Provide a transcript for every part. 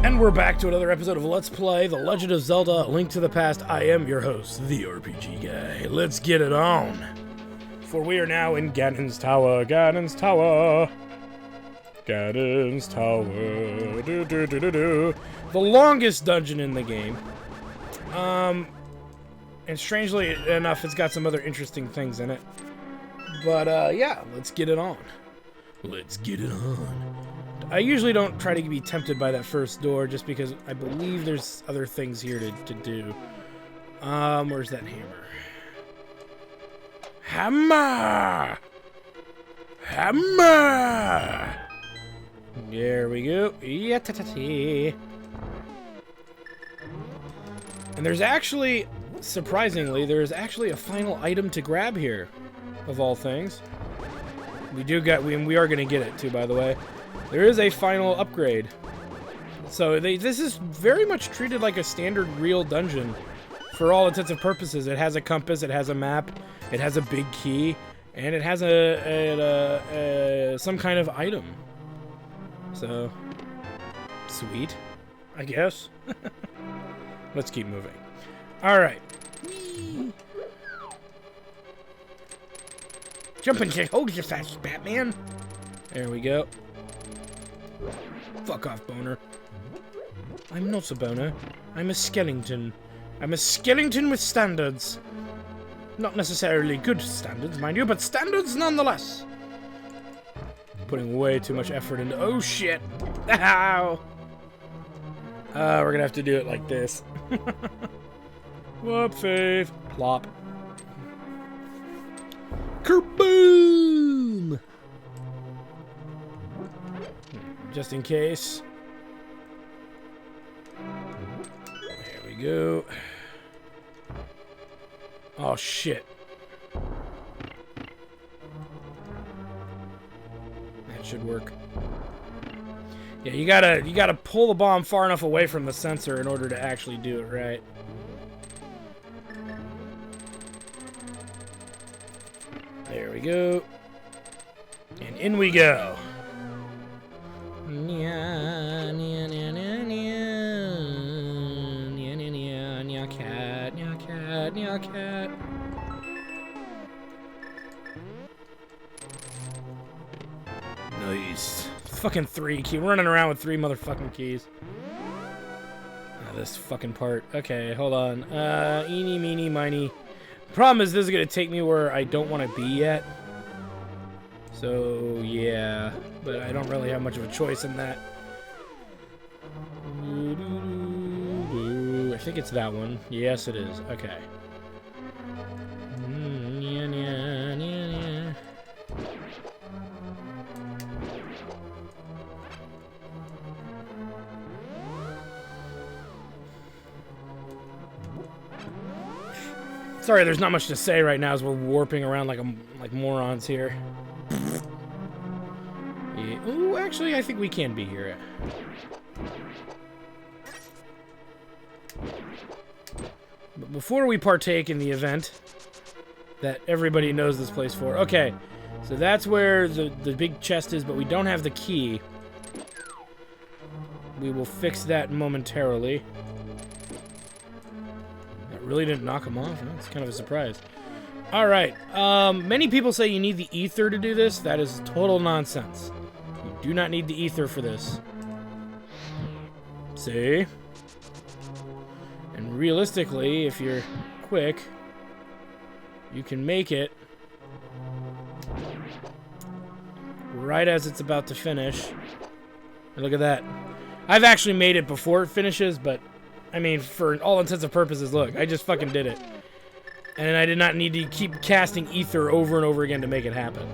And we're back to another episode of Let's Play The Legend of Zelda: A Link to the Past. I am your host, the RPG Guy. Let's get it on. For we are now in Gannon's Tower. Gannon's Tower. Gannon's Tower. The longest dungeon in the game. And strangely enough, it's got some other interesting things in it. But, yeah, let's get it on. Let's get it on. I usually don't try to be tempted by that first door just because I believe there's other things here to do. Where's that hammer? Hammer! Hammer! There we go. Yeah-ta-ta-ta. And there's actually, surprisingly, there's actually a final item to grab here, of all things. We are going to get it too, by the way. There is a final upgrade. So this is very much treated like a standard real dungeon. For all intents and purposes, it has a compass, it has a map, it has a big key, and it has some kind of item. So, sweet, I guess. Let's keep moving. Alright. Jump and kick. Hold your fast, Batman. There we go. Fuck off, boner. I'm not a boner. I'm a skeleton. I'm a skeleton with standards. Not necessarily good standards, mind you, but standards nonetheless. Putting way too much effort into... Oh, shit. Ow. We're gonna have to do it like this. Whoop, fave. Plop. Kerboom! Just in case. There we go. Oh, shit. That should work. Yeah, you gotta pull the bomb far enough away from the sensor in order to actually do it right. There we go. And in we go. Cat. Nice. Fucking 3 key. Running around with 3 motherfucking keys. Oh, this fucking part. Okay, hold on. Eeny, meeny, miny. Problem is, this is gonna take me where I don't want to be yet. So, yeah. But I don't really have much of a choice in that. I think it's that one. Yes, it is. Okay. Sorry, there's not much to say right now as we're warping around like morons here. Yeah. Ooh, actually, I think we can be here. But before we partake in the event that everybody knows this place for. Okay, so that's where the big chest is, but we don't have the key. We will fix that momentarily. That really didn't knock him off. That's kind of a surprise. Alright, many people say you need the ether to do this. That is total nonsense. You do not need the ether for this. See? And realistically, if you're quick, you can make it right as it's about to finish. And look at that. I've actually made it before it finishes, but I mean, for all intents and purposes, look, I just fucking did it. And I did not need to keep casting ether over and over again to make it happen.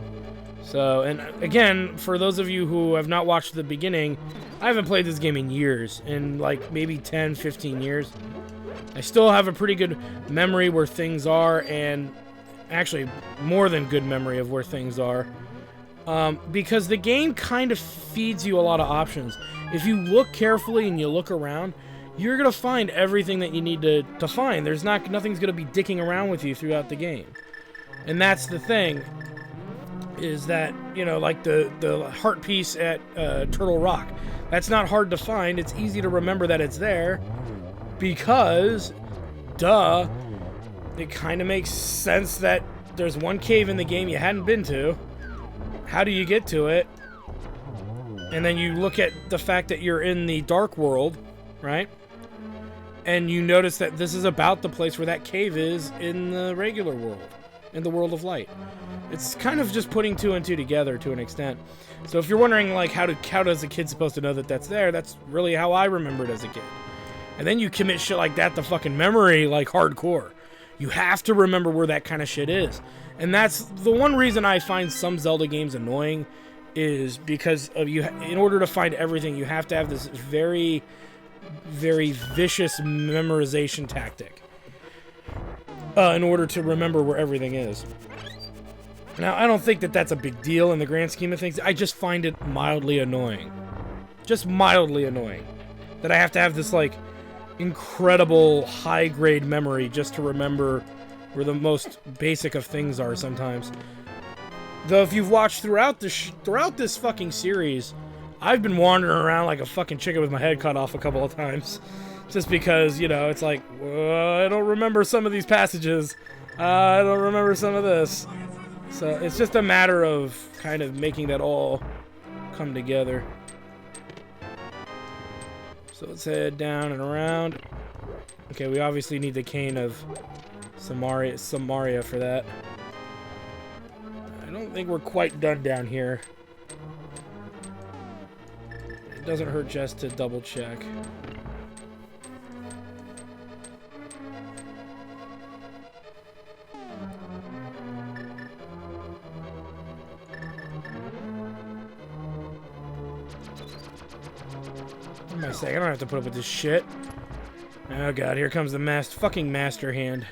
So, and again, for those of you who have not watched the beginning, I haven't played this game in years, in like maybe 10, 15 years. I still have a pretty good memory where things are, and actually more than good memory of where things are. Because the game kind of feeds you a lot of options. If you look carefully and you look around, you're going to find everything that you need to find. Nothing's going to be dicking around with you throughout the game. And that's the thing. is that, you know, like the heart piece at Turtle Rock. That's not hard to find. It's easy to remember that it's there because, duh, it kind of makes sense that there's one cave in the game you hadn't been to. How do you get to it? And then you look at the fact that you're in the dark world, right? And you notice that this is about the place where that cave is in the regular world, in the world of light. It's kind of just putting two and two together to an extent. So if you're wondering, like, how does a kid supposed to know that that's there, that's really how I remembered as a kid. And then you commit shit like that to fucking memory, like, hardcore. You have to remember where that kind of shit is. And that's the one reason I find some Zelda games annoying, is because of you. In order to find everything, you have to have this very, very vicious memorization tactic in order to remember where everything is. Now, I don't think that that's a big deal in the grand scheme of things. I just find it mildly annoying. Just mildly annoying. That I have to have this, like, incredible high-grade memory just to remember where the most basic of things are sometimes. Though if you've watched throughout this fucking series, I've been wandering around like a fucking chicken with my head cut off a couple of times. Just because, you know, it's like, I don't remember some of these passages. I don't remember some of this. So it's just a matter of kind of making that all come together. So let's head down and around. Okay, we obviously need the cane of Samaria for that. I don't think we're quite done down here. It doesn't hurt just to double check. What am I saying? I don't have to put up with this shit. Oh god, here comes the fucking master hand.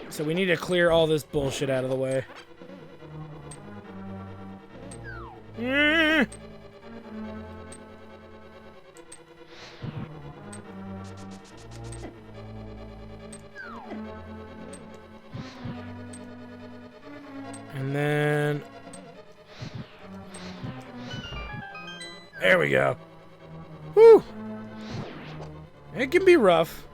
So we need to clear all this bullshit out of the way. And then... there we go. Whew! It can be rough.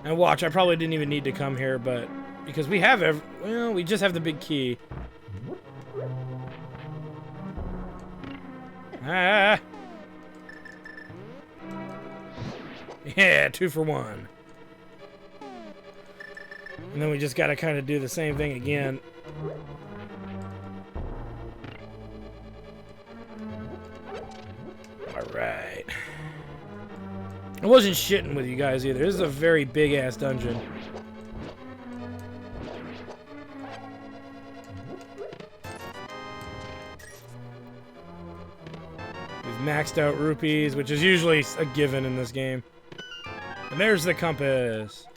And watch, I probably didn't even need to come here, but... because we have well, we just have the big key. Ah! Yeah, 2 for 1. And then we just gotta kind of do the same thing again. Alright. I wasn't shitting with you guys either. This is a very big-ass dungeon. We've maxed out rupees, which is usually a given in this game. And there's the compass.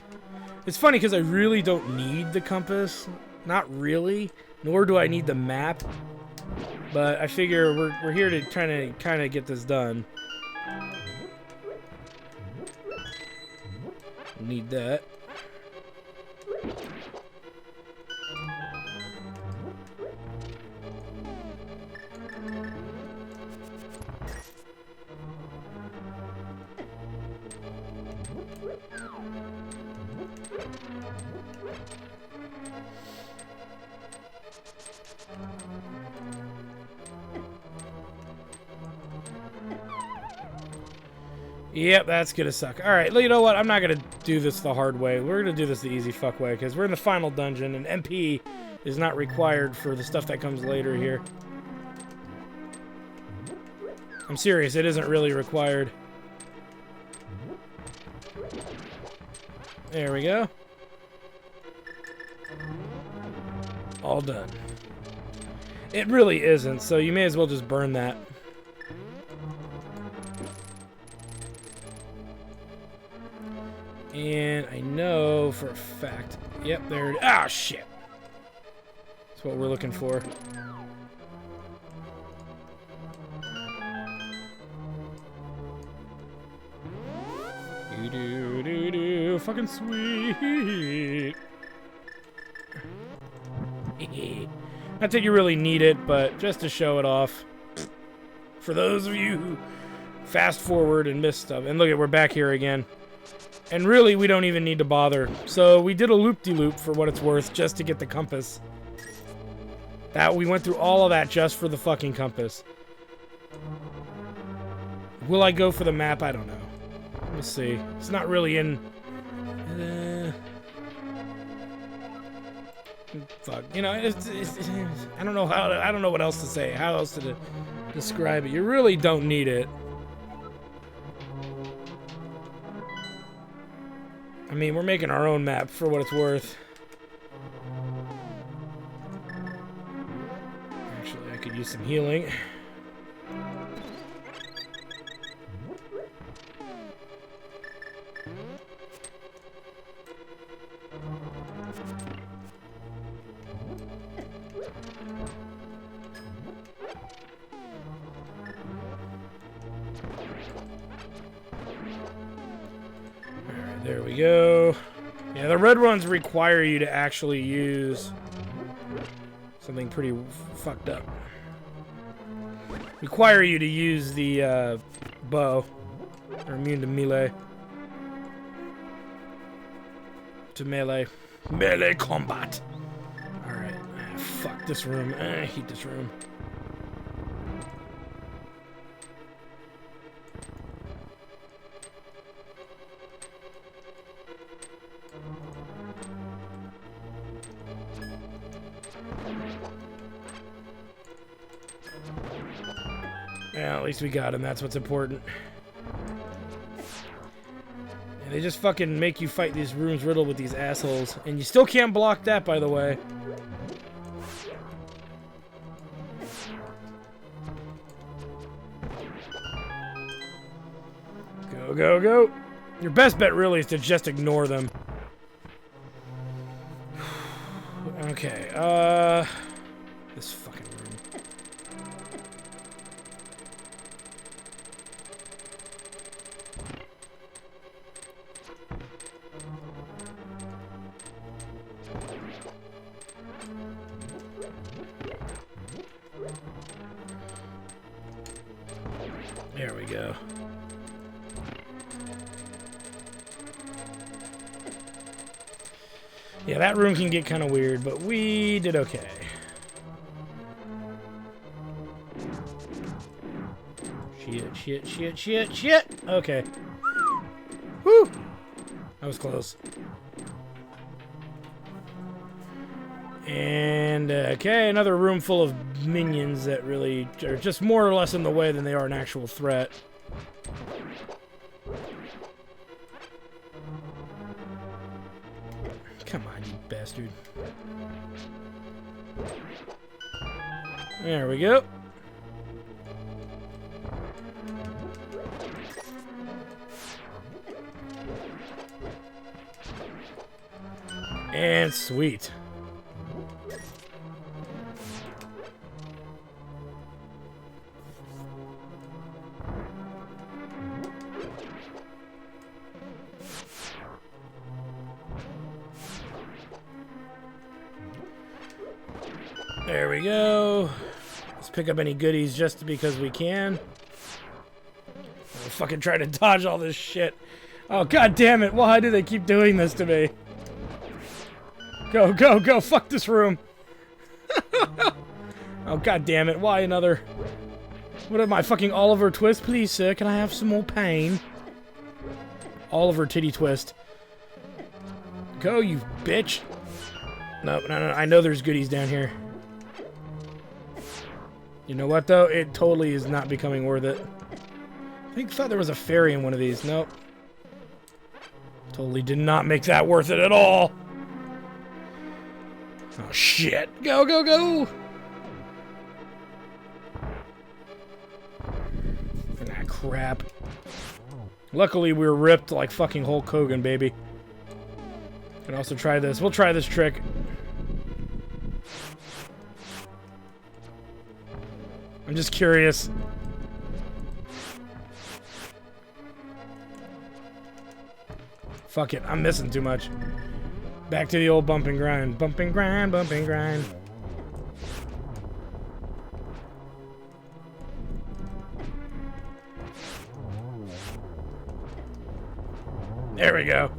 It's funny because I really don't need the compass. Not really. Nor do I need the map. But I figure we're here to try to kind of get this done. Need that. Yep, that's gonna suck. Alright, you know what? I'm not gonna do this the hard way. We're gonna do this the easy fuck way, because we're in the final dungeon, and MP is not required for the stuff that comes later here. I'm serious, it isn't really required. There we go. All done. It really isn't, so you may as well just burn that. And I know for a fact... yep, there it is. Ah, shit! That's what we're looking for. Fucking sweet. Not that you really need it, but just to show it off. For those of you who fast forward and miss stuff. And look at, we're back here again. And really, we don't even need to bother. So we did a loop-de-loop for what it's worth, just to get the compass. We went through all of that just for the fucking compass. Will I go for the map? I don't know. We'll see. It's not really in... fuck. You know, I don't know how. I don't know what else to say. How else to describe it? You really don't need it. I mean, we're making our own map for what it's worth. Actually, I could use some healing. There we go. Yeah, the red ones require you to actually use something pretty fucked up. Require you to use the bow. They're immune to melee. Melee combat. Alright. Fuck this room. I hate this room. Yeah, at least we got him. That's what's important. And they just fucking make you fight these rooms riddled with these assholes. And you still can't block that, by the way. Go, go, go. Your best bet, really, is to just ignore them. Okay, this fucking room. There we go. Yeah, that room can get kind of weird, but we did okay. Shit. Okay. Whew! That was close. And, okay, another room full of minions that really are just more or less in the way than they are an actual threat. Come on, you bastard. There we go. And sweet. There we go. Let's pick up any goodies just because we can. I'll fucking try to dodge all this shit. Oh, god damn it. Why do they keep doing this to me? Go, go, go. Fuck this room. Oh, god damn it. Why another? What am I, fucking Oliver Twist? Please, sir, can I have some more pain? Oliver Titty Twist. Go, you bitch. No, I know there's goodies down here. You know what, though? It totally is not becoming worth it. I thought there was a fairy in one of these. Nope. Totally did not make that worth it at all. Oh, shit. Go, go, go! Ah, crap. Luckily, we were ripped like fucking Hulk Hogan, baby. Can also try this. We'll try this trick. I'm just curious. Fuck it, I'm missing too much. Back to the old bump and grind. Bump and grind, bump and grind. There we go.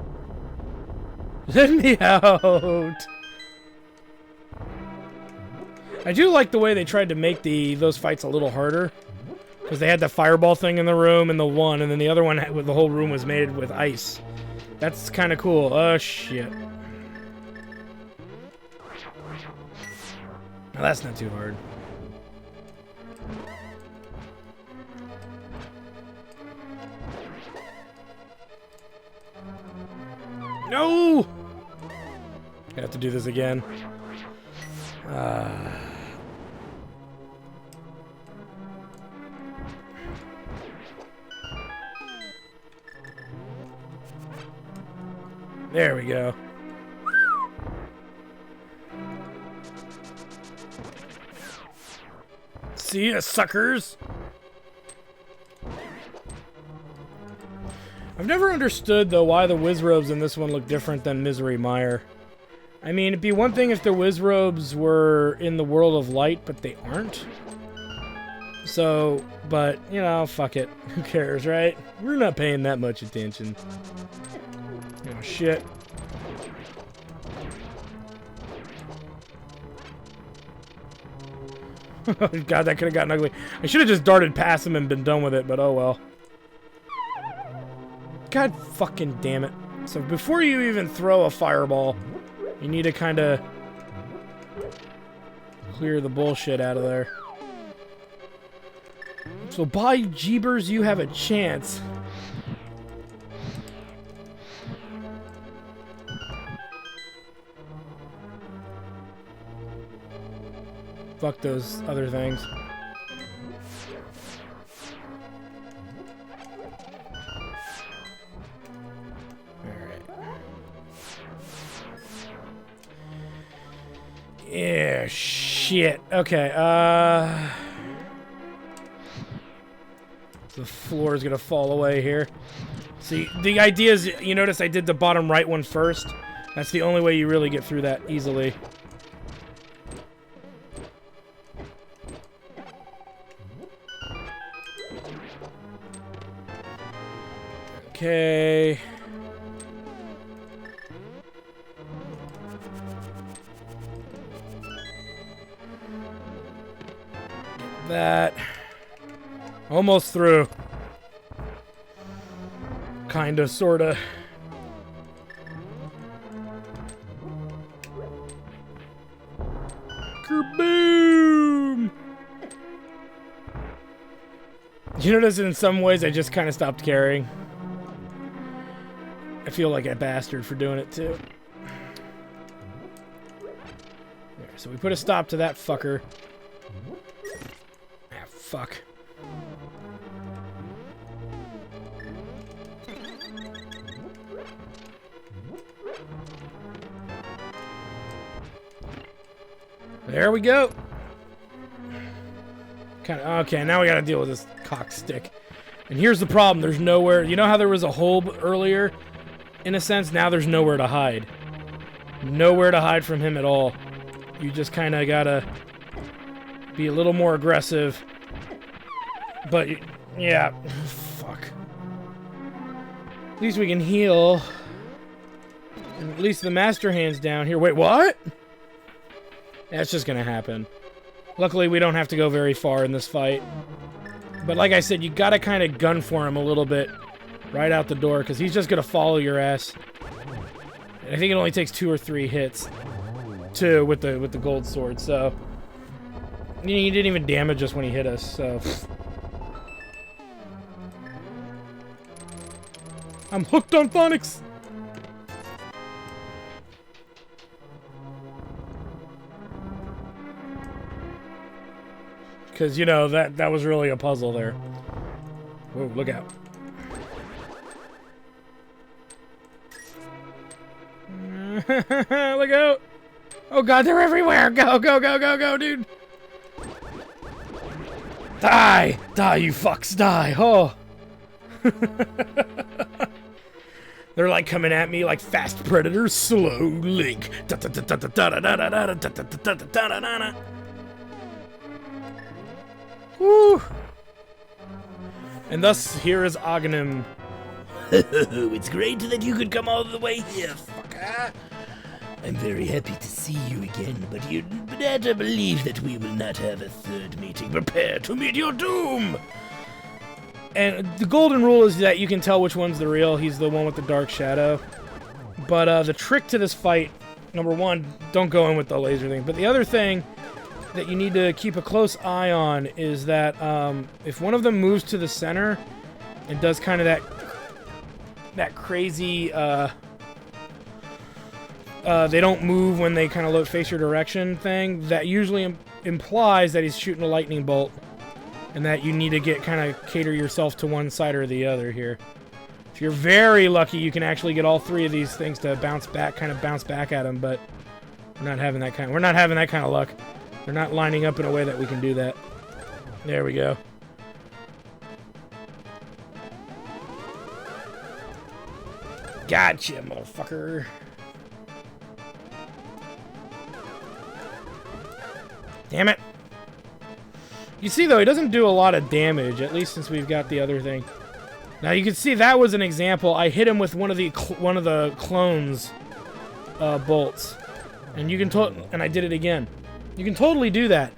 Let me out. I do like the way they tried to make those fights a little harder. Because they had the fireball thing in the room and and then the other one, the whole room was made with ice. That's kind of cool. Oh, shit. Now, that's not too hard. No! I have to do this again. There we go. See ya, suckers! I've never understood, though, why the Wizrobes in this one look different than Misery Mire. I mean, it'd be one thing if the Wizrobes were in the world of light, but they aren't. So, but, you know, fuck it. Who cares, right? We're not paying that much attention. Oh, shit. God, that could have gotten ugly. I should have just darted past him and been done with it, but oh well. God fucking damn it. So before you even throw a fireball, you need to kind of clear the bullshit out of there. So by Jeebers, you have a chance. Fuck those other things. Alright. Yeah, shit. Okay, the floor is gonna fall away here. See, the idea is, you notice I did the bottom right one first. That's the only way you really get through that easily. Okay. That. Almost through. Kinda, sorta. Kaboom! You notice in some ways I just kind of stopped caring. I feel like a bastard for doing it too. There, so we put a stop to that fucker. Ah, fuck. There we go. Okay, now we gotta deal with this cock stick. And here's the problem, there's nowhere... You know how there was a hole earlier? In a sense, now there's nowhere to hide. Nowhere to hide from him at all. You just kind of gotta be a little more aggressive. But, yeah. Fuck. At least we can heal. And at least the Master Hand's down here. Wait, what? That's just gonna happen. Luckily, we don't have to go very far in this fight. But like I said, you gotta kind of gun for him a little bit. Right out the door, because he's just going to follow your ass. And I think it only takes 2 or 3 hits. 2 with the gold sword, so... He didn't even damage us when he hit us, so... I'm hooked on phonics! Because, you know, that was really a puzzle there. Whoa, look out. Look out! Oh god, they're everywhere! Go, go, go, go, go, dude! Die! Die, you fucks, die! Oh! They're like coming at me like fast predators, slow link. Woo! And thus, here is Aghanim. It's great that you could come all the way here, fucker. I'm very happy to see you again, but you'd better believe that we will not have a third meeting. Prepare to meet your doom! And the golden rule is that you can tell which one's the real. He's the one with the dark shadow. But the trick to this fight, number one, don't go in with the laser thing. But the other thing that you need to keep a close eye on is that if one of them moves to the center and does kind of that crazy, they don't move when they kind of face your direction thing, that usually implies that he's shooting a lightning bolt. And that you need to cater yourself to one side or the other here. If you're very lucky, you can actually get all three of these things to bounce back at him, but we're not having that kind of luck. They're not lining up in a way that we can do that. There we go. Gotcha, motherfucker. Damn it. You see, though, he doesn't do a lot of damage, at least since we've got the other thing. Now, you can see that was an example. I hit him with one of the clones bolts. And you can and I did it again. You can totally do that.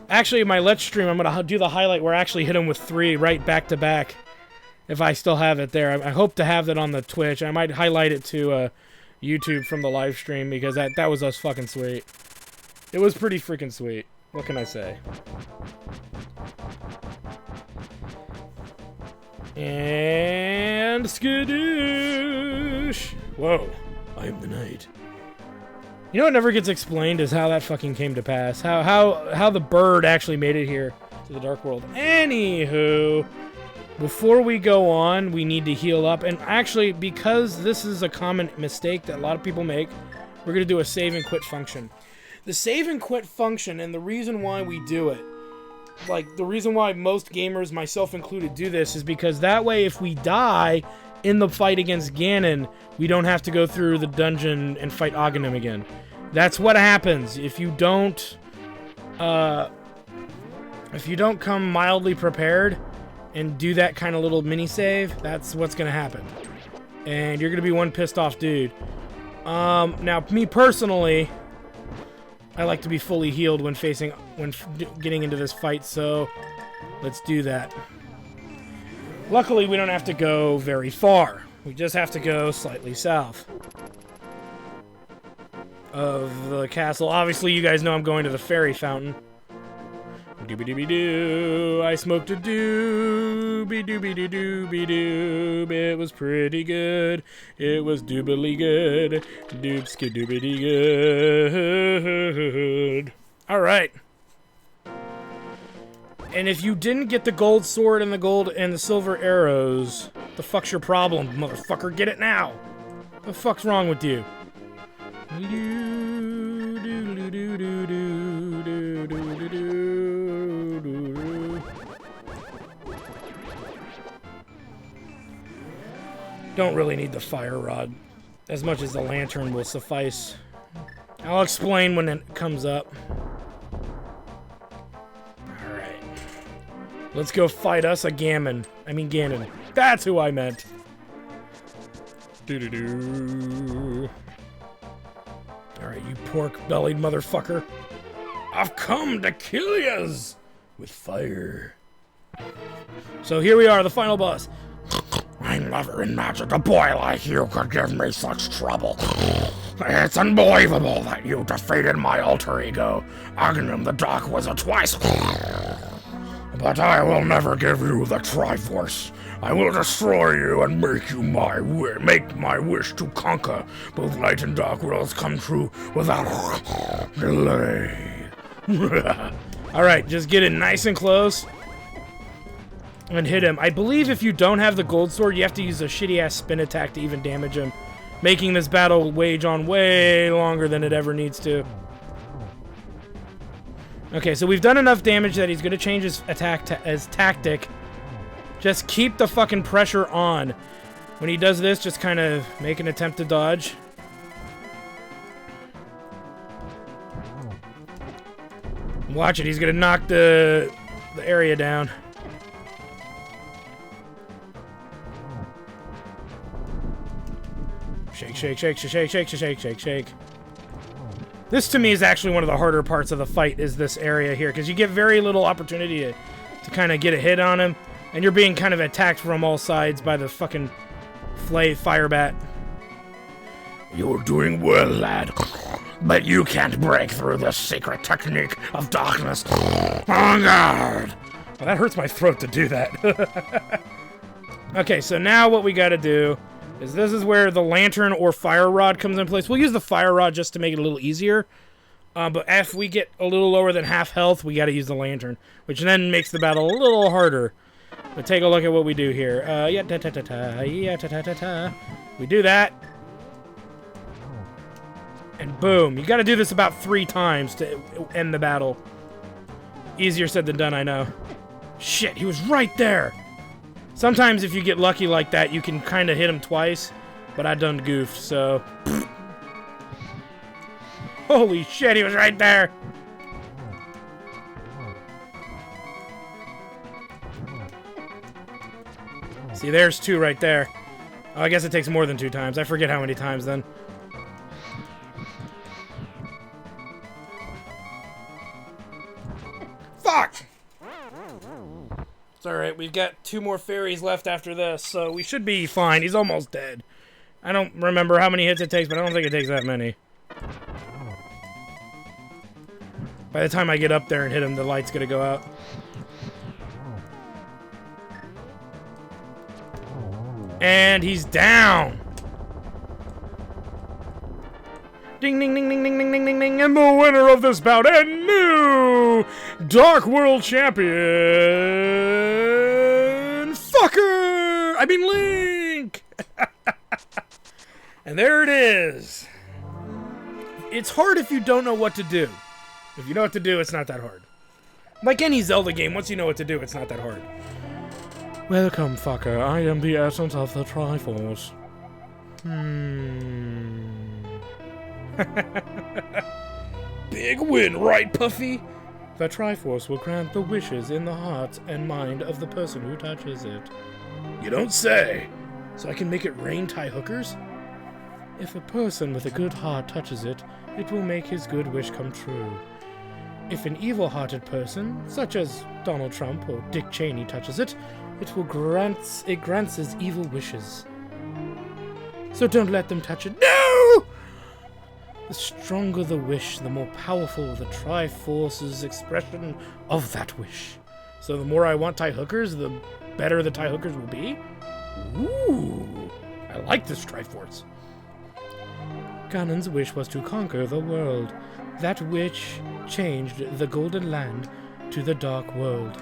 Actually, in my Let's Stream, I'm going to do the highlight where I actually hit him with 3 right back to back. If I still have it there. I hope to have that on the Twitch. I might highlight it to YouTube from the live stream, because that was us fucking sweet. It was pretty freaking sweet. What can I say? And skadoosh! Whoa. I am the knight. You know what never gets explained is how that fucking came to pass. How the bird actually made it here to the Dark World. Anywho, before we go on, we need to heal up. And actually, because this is a common mistake that a lot of people make, we're going to do a save and quit function. The save and quit function, and the reason why we do it, like, the reason why most gamers, myself included, do this is because that way, if we die in the fight against Gannon, we don't have to go through the dungeon and fight Aghanim again. That's what happens. If you don't come mildly prepared and do that kind of little mini-save, that's what's going to happen. And you're going to be one pissed off dude. Now, me personally, I like to be fully healed when getting into this fight, so let's do that. Luckily, we don't have to go very far. We just have to go slightly south of the castle. Obviously, you guys know I'm going to the fairy fountain. Doobie-doobie-doo, I smoked a doobie-doobie-doo-doobie-doob. It was pretty good. It was doobly good. Doobski-doobie good. Alright. And if you didn't get the gold sword and the silver arrows, the fuck's your problem, motherfucker? Get it now! The fuck's wrong with you? Don't really need the fire rod, as much as the lantern will suffice. I'll explain when it comes up. Alright. Let's go fight us a Gannon. That's who I meant. Doo-doo-doo. Alright, you pork-bellied motherfucker. I've come to kill yous with fire. So here we are, the final boss. I never imagined a boy like you could give me such trouble. It's unbelievable that you defeated my alter ego, Aghanim the Dark Wizard, twice. But I will never give you the Triforce. I will destroy you and make my wish to conquer both light and dark worlds come true without delay. Alright, just get it nice and close and hit him. I believe if you don't have the gold sword, you have to use a shitty-ass spin attack to even damage him, making this battle wage on way longer than it ever needs to. Okay, so we've done enough damage that he's going to change his attack as tactic. Just keep the fucking pressure on. When he does this, just kind of make an attempt to dodge. Watch it, he's gonna knock the area down. Shake, shake, shake, shake, shake, shake, shake, shake. This to me is actually one of the harder parts of the fight, is this area here, because you get very little opportunity to kind of get a hit on him, and you're being kind of attacked from all sides by the fucking fire bat. You're doing well, lad. But you can't break through the secret technique of darkness. Oh, God. Well, that hurts my throat to do that. Okay, so now what we gotta do is this is where the lantern or fire rod comes in place. We'll use the fire rod just to make it a little easier. But if we get a little lower than half health, we gotta use the lantern, which then makes the battle a little harder. But take a look at what we do here. We do that. And boom. You gotta do this about 3 times to end the battle. Easier said than done, I know. Shit, he was right there! Sometimes if you get lucky like that, you can kind of hit him twice. But I done goofed, so... Holy shit, he was right there! See, there's 2 right there. Oh, I guess it takes more than 2 times. I forget how many times then. Fuck! It's alright, we've got 2 more fairies left after this, so we should be fine. He's almost dead. I don't remember how many hits it takes, but I don't think it takes that many. By the time I get up there and hit him, the light's gonna go out. And he's down! Ding, ding, ding, ding, ding, ding, ding, ding, ding, and the winner of this bout and new Dark World Champion, Fucker! I mean Link! And there it is. It's hard if you don't know what to do. If you know what to do, it's not that hard. Like any Zelda game, once you know what to do, it's not that hard. Welcome, Fucker. I am the essence of the Triforce. Big win, right, Puffy? The Triforce will grant the wishes in the heart and mind of the person who touches it. You don't say. So I can make it rain tie hookers? If a person with a good heart touches it, it will make his good wish come true. If an evil-hearted person, such as Donald Trump or Dick Cheney, touches it, it grants his evil wishes. So don't let them touch it. No! The stronger the wish, the more powerful the Triforce's expression of that wish. So the more I want tie hookers, the better the tie hookers will be? Ooh, I like this Triforce. Ganon's wish was to conquer the world. That wish changed the Golden Land to the Dark World.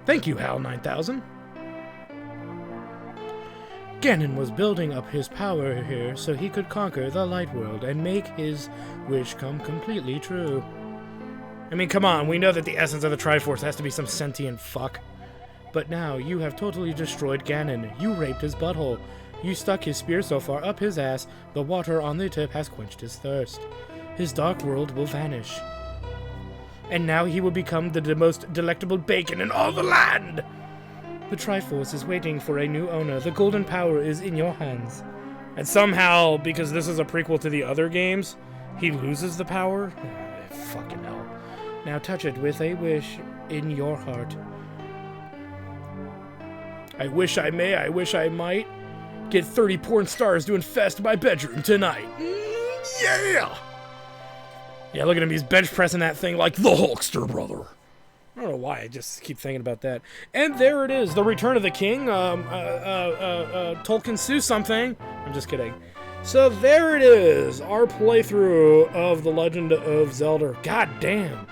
Thank you, HAL 9000. Ganon was building up his power here so he could conquer the Light World and make his wish come completely true. I mean, come on, we know that the essence of the Triforce has to be some sentient fuck. But now you have totally destroyed Ganon. You raped his butthole. You stuck his spear so far up his ass, the water on the tip has quenched his thirst. His dark world will vanish. And now he will become the most delectable bacon in all the land! The Triforce is waiting for a new owner. The golden power is in your hands. And somehow, because this is a prequel to the other games, he loses the power? Fucking hell. Now touch it with a wish in your heart. I wish I may, I wish I might get 30 porn stars to infest my bedroom tonight. Yeah! Yeah, look at him. He's bench pressing that thing like the Hulkster brother. I don't know why. I just keep thinking about that. And there it is. The Return of the King. Tolkien Sue something. I'm just kidding. So there it is. Our playthrough of The Legend of Zelda. God damn.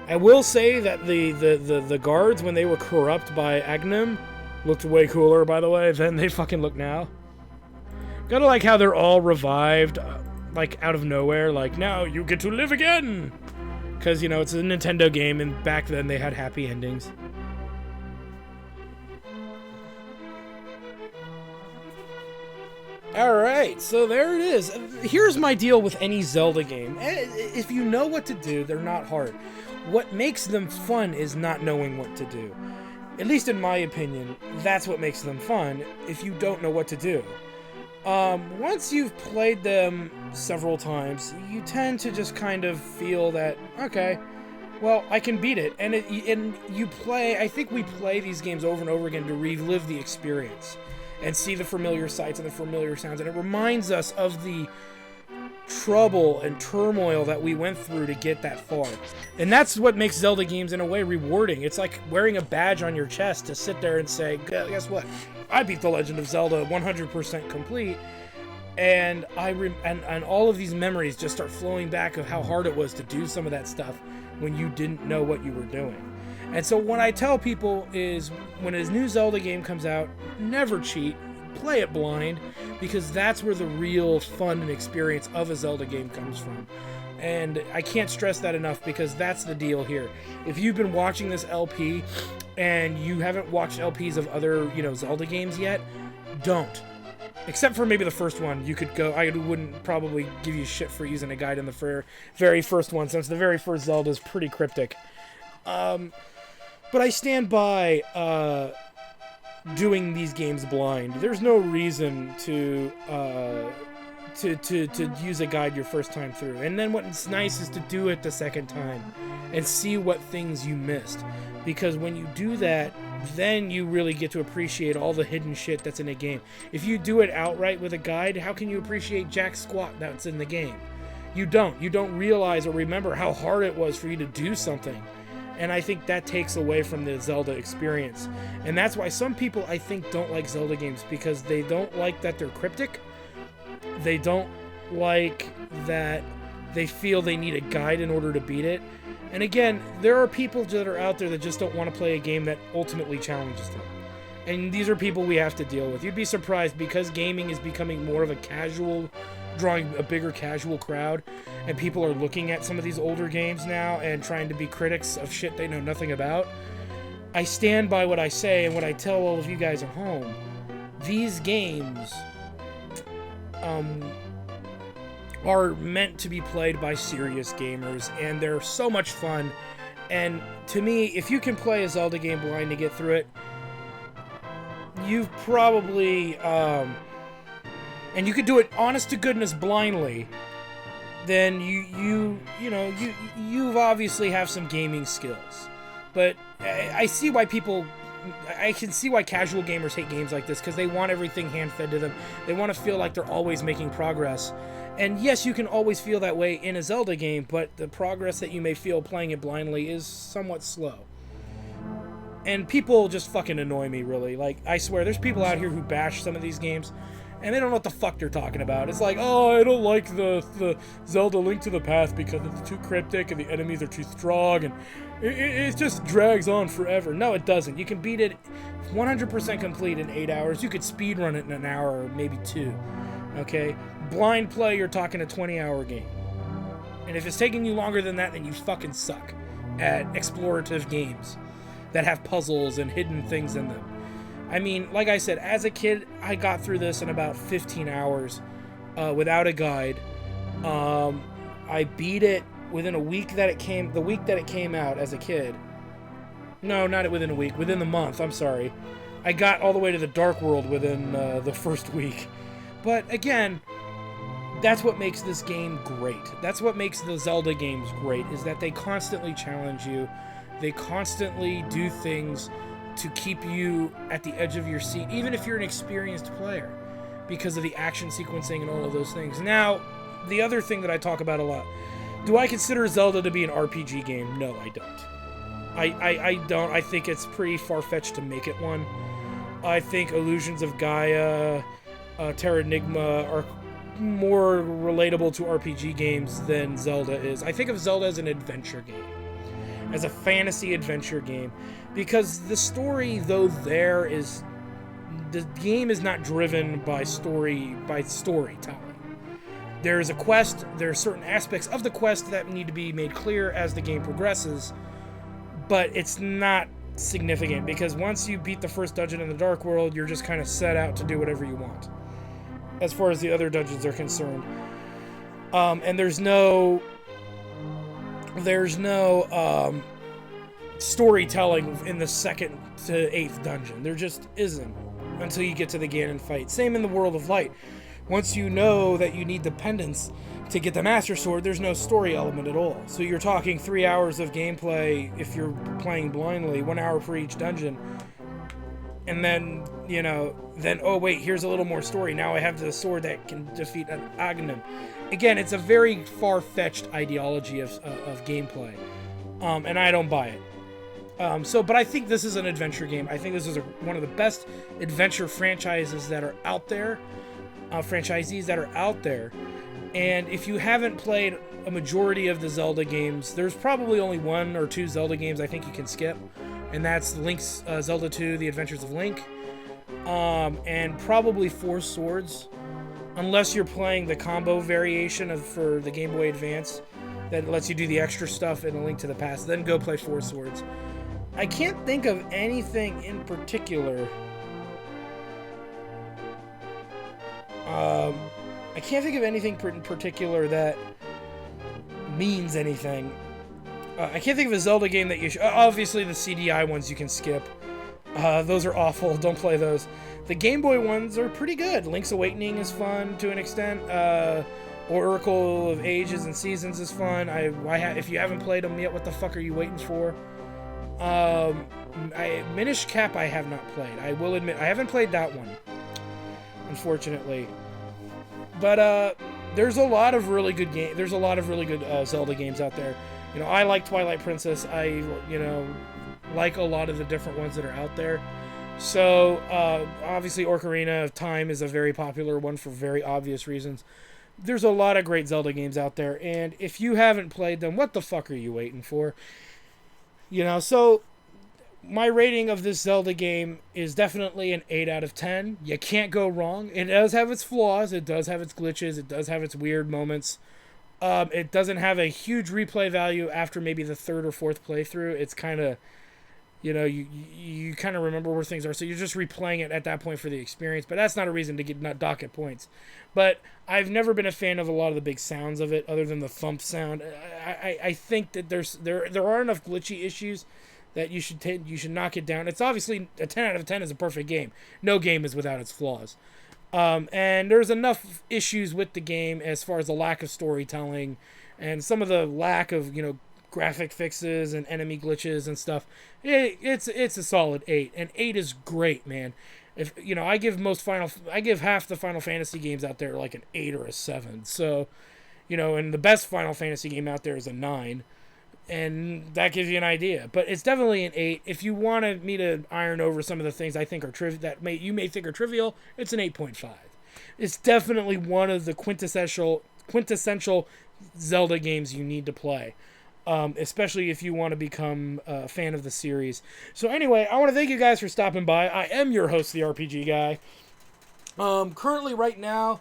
I will say that the guards, when they were corrupt by Agnem, looked way cooler, by the way, than they fucking look now. Gotta like how they're all revived, like, out of nowhere. Like, now you get to live again! Because, you know, it's a Nintendo game, and back then they had happy endings. Alright, so there it is. Here's my deal with any Zelda game. If you know what to do, they're not hard. What makes them fun is not knowing what to do. At least in my opinion, that's what makes them fun, if you don't know what to do. Once you've played them several times, you tend to just kind of feel that, okay, well, I can beat it. And I think we play these games over and over again to relive the experience and see the familiar sights and the familiar sounds. And it reminds us of the trouble and turmoil that we went through to get that far. And that's what makes Zelda games in a way rewarding. It's like wearing a badge on your chest to sit there and say, guess what? I beat The Legend of Zelda 100% complete. And and all of these memories just start flowing back of how hard it was to do some of that stuff when you didn't know what you were doing. And so what I tell people is when a new Zelda game comes out, never cheat, play it blind, because that's where the real fun and experience of a Zelda game comes from. And I can't stress that enough, because that's the deal here. If you've been watching this LP and you haven't watched LPs of other, Zelda games yet, don't. Except for maybe the first one, you could go. I wouldn't probably give you shit for using a guide in the very first one, since the very first Zelda is pretty cryptic. But I stand by doing these games blind. There's no reason to use a guide your first time through. And then what's nice is to do it the second time and see what things you missed. Because when you do that, then you really get to appreciate all the hidden shit that's in a game. If you do it outright with a guide, how can you appreciate jack squat that's in the game? You don't. You don't realize or remember how hard it was for you to do something. And I think that takes away from the Zelda experience. And that's why some people, I think, don't like Zelda games, because they don't like that they're cryptic. They don't like that they feel they need a guide in order to beat it. And again, there are people that are out there that just don't want to play a game that ultimately challenges them. And these are people we have to deal with. You'd be surprised, because gaming is becoming more of a casual, drawing a bigger casual crowd, and people are looking at some of these older games now and trying to be critics of shit they know nothing about. I stand by what I say and what I tell all of you guys at home. These games are meant to be played by serious gamers, and they're so much fun. And to me, if you can play a Zelda game blind to get through it, you've probably and you could do it honest to goodness blindly, then you've obviously have some gaming skills. But I see why I can see why casual gamers hate games like this, because they want everything hand-fed to them. They want to feel like they're always making progress. And yes, you can always feel that way in a Zelda game, but the progress that you may feel playing it blindly is somewhat slow. And people just fucking annoy me, really. Like, I swear, there's people out here who bash some of these games, and they don't know what the fuck they're talking about. It's like, oh, I don't like the Zelda Link to the Past because it's too cryptic and the enemies are too strong, and it just drags on forever. No, it doesn't. You can beat it 100% complete in 8 hours. You could speedrun it in an hour or maybe 2. Okay? Blind play, you're talking a 20-hour game. And if it's taking you longer than that, then you fucking suck at explorative games that have puzzles and hidden things in them. I mean, like I said, as a kid, I got through this in about 15 hours without a guide. I beat it within the week that it came out as a kid. No, not within a week, within the month, I'm sorry. I got all the way to the Dark World within the first week. But again, that's what makes this game great. That's what makes the Zelda games great, is that they constantly challenge you. They constantly do things to keep you at the edge of your seat, even if you're an experienced player, because of the action sequencing and all of those things. Now, the other thing that I talk about a lot, do I consider Zelda to be an RPG game? No, I don't. I don't. I think it's pretty far-fetched to make it one. I think Illusions of Gaia, Terranigma are more relatable to RPG games than Zelda is. I think of Zelda as an adventure game, as a fantasy adventure game, because the story, though the game is not driven by storytelling. There is a quest, there are certain aspects of the quest that need to be made clear as the game progresses, but it's not significant, because once you beat the first dungeon in the Dark World, you're just kind of set out to do whatever you want. as far as the other dungeons are concerned. And there's no storytelling in the 2nd to 8th dungeon. There just isn't until you get to the Ganon fight. Same in the World of Light. Once you know that you need the pendants to get the Master Sword, there's no story element at all. So you're talking 3 hours of gameplay if you're playing blindly, 1 hour for each dungeon. And then, oh wait, here's a little more story. Now I have the sword that can defeat an Aghanim. Again, it's a very far-fetched ideology of gameplay. And I don't buy it. But I think this is an adventure game. I think this is one of the best adventure franchises that are out there. Franchisees that are out there. And if you haven't played a majority of the Zelda games, there's probably only 1 or 2 Zelda games I think you can skip. And that's Link's Zelda 2, The Adventures of Link. And probably 4 Swords. Unless you're playing the combo variation for the Game Boy Advance that lets you do the extra stuff in A Link to the Past. Then go play 4 Swords. I can't think of anything in particular. I can't think of anything in particular that means anything. I can't think of a Zelda game that you should... Obviously, the CDI ones you can skip. Those are awful. Don't play those. The Game Boy ones are pretty good. Link's Awakening is fun to an extent. Oracle of Ages and Seasons is fun. If you haven't played them yet, what the fuck are you waiting for? Minish Cap I have not played. I will admit, I haven't played that one. Unfortunately. But, there's a lot of really good Zelda games out there. I like Twilight Princess. I like a lot of the different ones that are out there. So, obviously Ocarina of Time is a very popular one for very obvious reasons. There's a lot of great Zelda games out there, and if you haven't played them, what the fuck are you waiting for? So my rating of this Zelda game is definitely an 8 out of 10. You can't go wrong. It does have its flaws. It does have its glitches. It does have its weird moments. It doesn't have a huge replay value after maybe the 3rd or 4th playthrough. It's kind of, you kind of remember where things are. So you're just replaying it at that point for the experience. But that's not a reason to not dock at points. But I've never been a fan of a lot of the big sounds of it, other than the thump sound. I think that there are enough glitchy issues that you should knock it down. It's obviously a 10 out of 10 is a perfect game. No game is without its flaws. And there's enough issues with the game as far as the lack of storytelling and some of the lack of, graphic fixes and enemy glitches and stuff. It's a solid 8, and 8 is great, man. If I give half the Final Fantasy games out there like an 8 or a 7. So, and the best Final Fantasy game out there is a 9. And that gives you an idea. But it's definitely an 8. If you wanted me to iron over some of the things I think are you may think are trivial, it's an 8.5. It's definitely one of the quintessential Zelda games you need to play. Especially if you want to become a fan of the series. So anyway, I want to thank you guys for stopping by. I am your host, the RPG Guy. Currently, right now,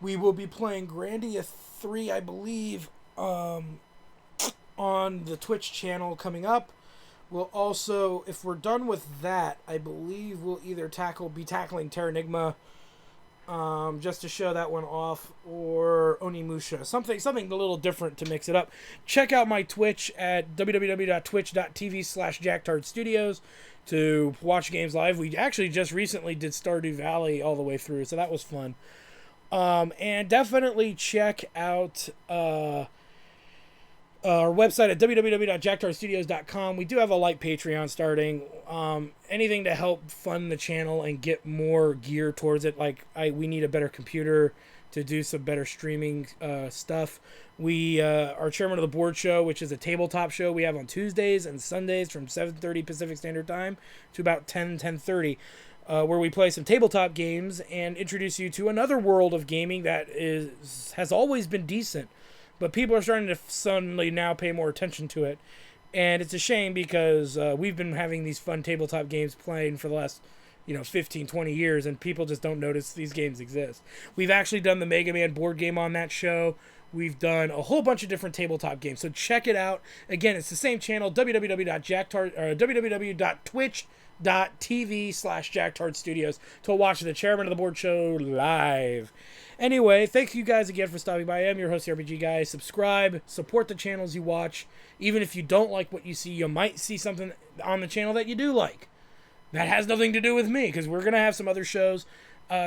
we will be playing Grandia 3, I believe, on the Twitch channel coming up. We'll also, if we're done with that, I believe we'll either be tackling Terranigma, just to show that one off, or Onimusha. Something a little different to mix it up. Check out my Twitch at www.twitch.tv/JackTardStudios to watch games live. We actually just recently did Stardew Valley all the way through, so that was fun. And definitely check out our website at www.jacktardstudios.com. We do have a light Patreon starting. Anything to help fund the channel and get more gear towards it. We need a better computer to do some better streaming stuff. We are chairman of the board show, which is a tabletop show we have on Tuesdays and Sundays from 7:30 Pacific Standard Time to about 10:30. Where we play some tabletop games and introduce you to another world of gaming that has always been decent. But people are starting to suddenly now pay more attention to it. And it's a shame because we've been having these fun tabletop games playing for the last 15, 20 years, and people just don't notice these games exist. We've actually done the Mega Man board game on that show. We've done a whole bunch of different tabletop games. So check it out. Again, it's the same channel, www.twitch.tv twitch.tv/JackTardStudios to watch the Chairman of the Board show live. Anyway, thank you guys again for stopping by. I am your host, the RPG Guy. Subscribe, support the channels you watch. Even if you don't like what you see, you might see something on the channel that you do like. That has nothing to do with me, because we're going to have some other shows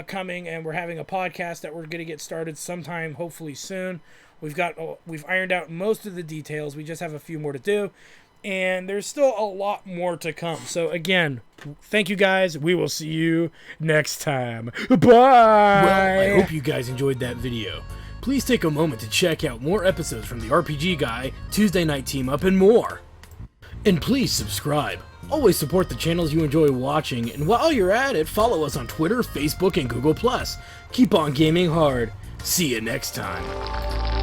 coming, and we're having a podcast that we're going to get started sometime, hopefully soon. We've ironed out most of the details. We just have a few more to do, and there's still a lot more to come. So again, thank you guys. We will see you next time. Bye! Well, I hope you guys enjoyed that video. Please take a moment to check out more episodes from the RPG Guy, Tuesday Night Team Up, and more. And please subscribe. Always support the channels you enjoy watching, and while you're at it, follow us on Twitter, Facebook, and Google+. Keep on gaming hard. See you next time.